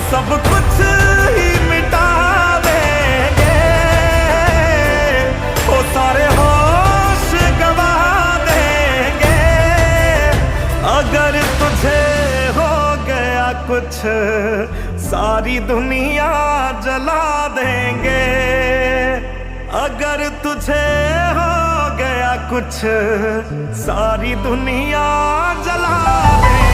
सब कुछ ही मिटा देंगे, वो सारे होश गवा देंगे। अगर तुझे हो गया कुछ सारी दुनिया जला देंगे। अगर तुझे हो गया कुछ सारी दुनिया जला देंगे।